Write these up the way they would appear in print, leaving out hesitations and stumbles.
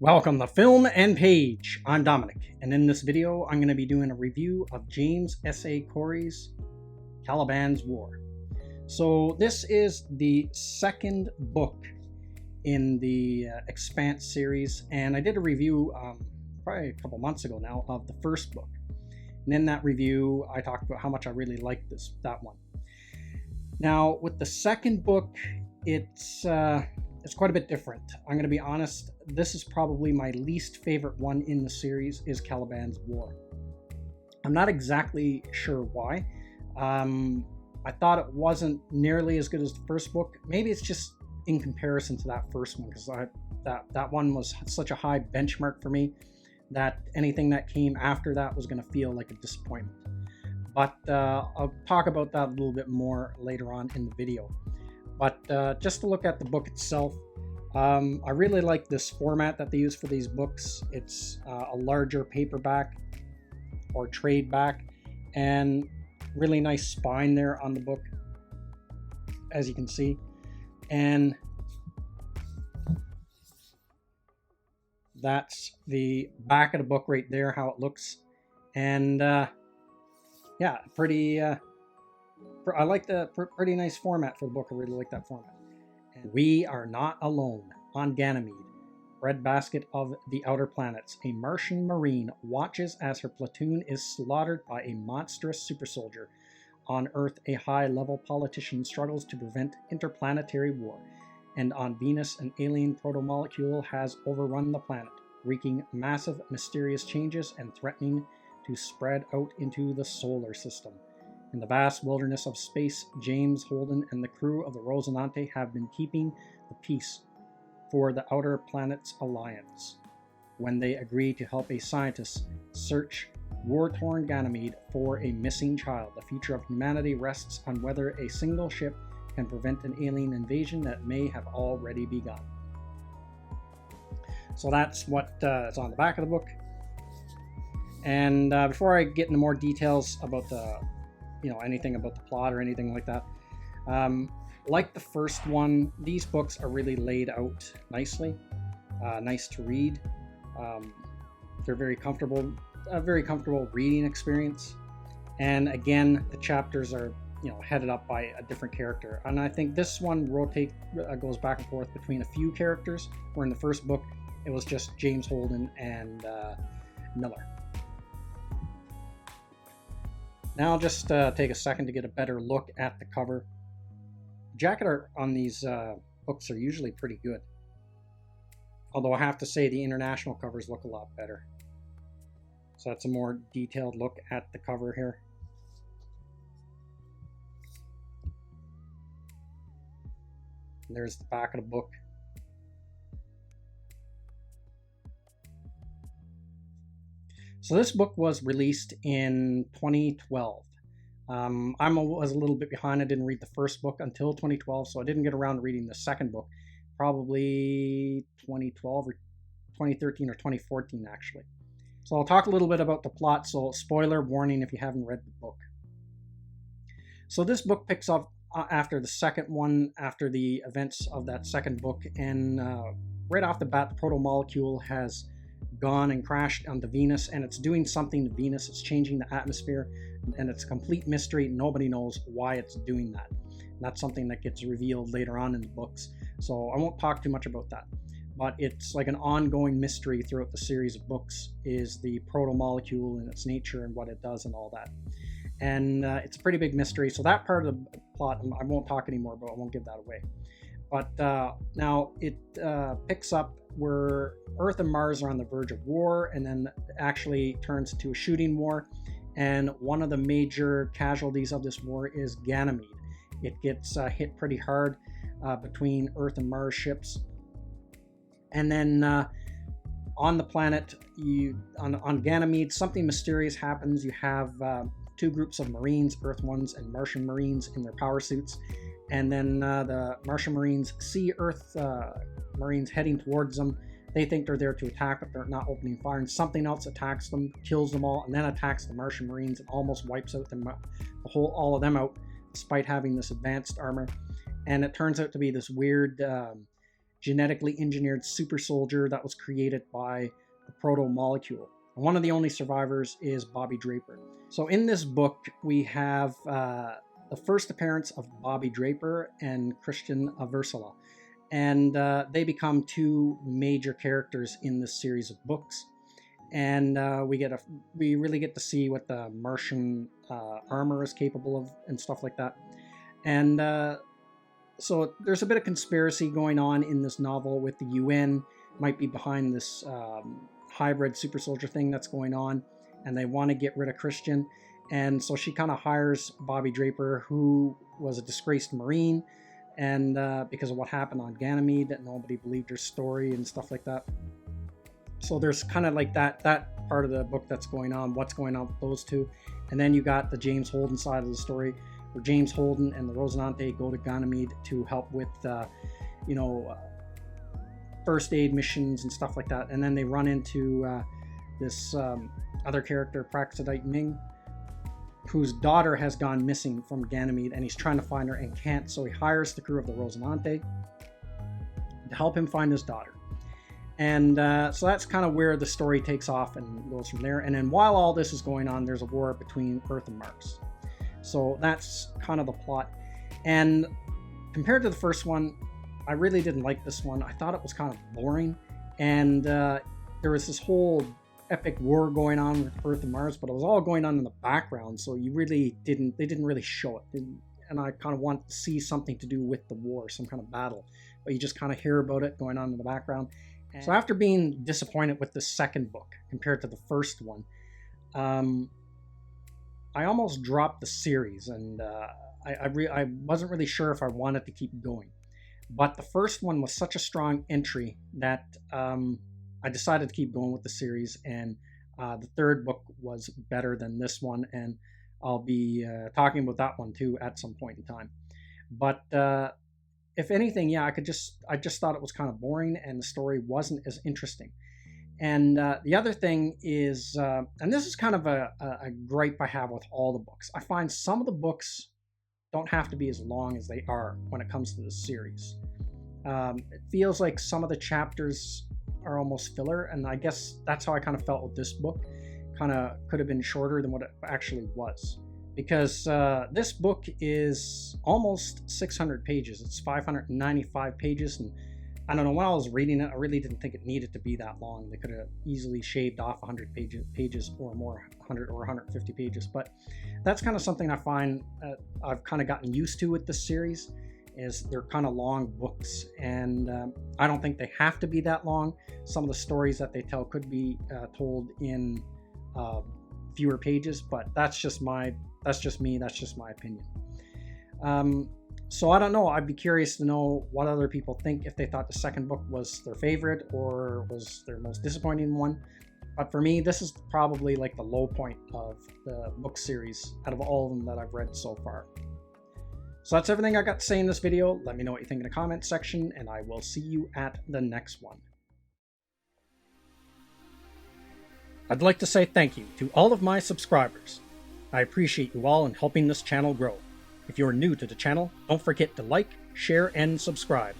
Welcome to Film and Page. I'm Dominic, and in this video I'm going to be doing a review of James S.A. Corey's Caliban's War. So this is the second book in the Expanse series, and I did a review probably a couple months ago now of the first book. And in that review I talked about how much I really liked that one. Now with the second book, it's quite a bit different. I'm going to be honest, this is probably my least favorite one in the series, is Caliban's War. I'm not exactly sure why. I thought it wasn't nearly as good as the first book. Maybe it's just in comparison to that first one, because that one was such a high benchmark for me that anything that came after that was going to feel like a disappointment. But I'll talk about that a little bit more later on in the video. But just to look at the book itself, I really like this format that they use for these books. It's a larger paperback or trade back, and really nice spine there on the book, as you can see. And that's the back of the book right there, how it looks. And yeah, I like the pretty nice format for the book. I really like that format. And we are not alone. On Ganymede, breadbasket of the outer planets, a Martian Marine watches as her platoon is slaughtered by a monstrous super soldier. On Earth, a high-level politician struggles to prevent interplanetary war. And on Venus, an alien protomolecule has overrun the planet, wreaking massive, mysterious changes and threatening to spread out into the solar system. In the vast wilderness of space, James Holden and the crew of the Rosinante have been keeping the peace for the Outer Planets Alliance when they agree to help a scientist search war-torn Ganymede for a missing child. The future of humanity rests on whether a single ship can prevent an alien invasion that may have already begun. So that's what is on the back of the book. And before I get into more details about anything about the plot or anything like that, like the first one, these books are really laid out nicely, nice to read. They're very comfortable, a very comfortable reading experience. And again, the chapters are headed up by a different character, and I think this one goes back and forth between a few characters, where in the first book it was just James Holden and Miller. Now I'll just take a second to get a better look at the cover. Jacket art on these books are usually pretty good, although I have to say the international covers look a lot better. So that's a more detailed look at the cover here. And there's the back of the book. So this book was released in 2012. I was a little bit behind. I didn't read the first book until 2012, so I didn't get around to reading the second book. Probably 2012 or 2013 or 2014, actually. So I'll talk a little bit about the plot, so spoiler warning if you haven't read the book. So this book picks up after the second one, after the events of that second book, and right off the bat, the protomolecule has gone and crashed onto Venus, and it's doing something to Venus. It's changing the atmosphere, and it's a complete mystery. Nobody knows why it's doing that. And that's something that gets revealed later on in the books, so I won't talk too much about that. But it's like an ongoing mystery throughout the series of books, is the protomolecule and its nature and what it does and all that. And it's a pretty big mystery, so that part of the plot I won't talk anymore about. I won't give that away. But now it picks up where Earth and Mars are on the verge of war, and then actually turns into a shooting war. And one of the major casualties of this war is Ganymede. It gets hit pretty hard between Earth and Mars ships. And then on the planet, on Ganymede, something mysterious happens. You have two groups of Marines, Earth ones and Martian Marines, in their power suits. And then the Martian Marines see Earth Marines heading towards them. They think they're there to attack, but they're not opening fire. And something else attacks them, kills them all, and then attacks the Martian Marines and almost wipes out all of them out, despite having this advanced armor. And it turns out to be this weird genetically engineered super soldier that was created by the proto-molecule. And one of the only survivors is Bobby Draper. So in this book, we have the first appearance of Bobby Draper and Christian Aversala. And they become two major characters in this series of books. And we really get to see what the Martian armor is capable of and stuff like that. And so there's a bit of conspiracy going on in this novel with the UN might be behind this hybrid super soldier thing that's going on, and they want to get rid of Christian. And so she kind of hires Bobby Draper, who was a disgraced Marine, and because of what happened on Ganymede, that nobody believed her story and stuff like that. So there's kind of like that part of the book that's going on, what's going on with those two. And then you got the James Holden side of the story, where James Holden and the Rosinante go to Ganymede to help with, first aid missions and stuff like that. And then they run into this other character, Praxidite Ming, whose daughter has gone missing from Ganymede, and he's trying to find her and can't. So he hires the crew of the Rosinante to help him find his daughter. And so that's kind of where the story takes off and goes from there. And then while all this is going on, there's a war between Earth and Mars. So that's kind of the plot. And compared to the first one, I really didn't like this one. I thought it was kind of boring. And there was this whole epic war going on with Earth and Mars, but it was all going on in the background. So they didn't really show it. And I kind of wanted to see something to do with the war, some kind of battle. But you just kind of hear about it going on in the background. So after being disappointed with the second book compared to the first one, I almost dropped the series, and I wasn't really sure if I wanted to keep going. But the first one was such a strong entry that I decided to keep going with the series, and the third book was better than this one, and I'll be talking about that one too at some point in time. But if anything, yeah, I just thought it was kind of boring, and the story wasn't as interesting. And the other thing is, and this is kind of a gripe I have with all the books, I find some of the books don't have to be as long as they are when it comes to this series. It feels like some of the chapters are almost filler, and I guess that's how I kind of felt with this book. Kind of could have been shorter than what it actually was. Because this book is almost 600 pages. It's 595 pages, and I don't know, when I was reading it, I really didn't think it needed to be that long. They could have easily shaved off 100 pages or more, 100 or 150 pages. But that's kind of something I find I've kind of gotten used to with this series, is they're kind of long books, and I don't think they have to be that long. Some of the stories that they tell could be told in fewer pages, but that's just me, that's just my opinion. So I don't know, I'd be curious to know what other people think, if they thought the second book was their favorite or was their most disappointing one. But for me, this is probably like the low point of the book series out of all of them that I've read so far. So that's everything I got to say in this video. Let me know what you think in the comments section, and I will see you at the next one. I'd like to say thank you to all of my subscribers. I appreciate you all in helping this channel grow. If you're new to the channel, don't forget to like, share, and subscribe.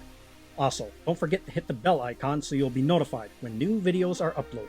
Also, don't forget to hit the bell icon so you'll be notified when new videos are uploaded.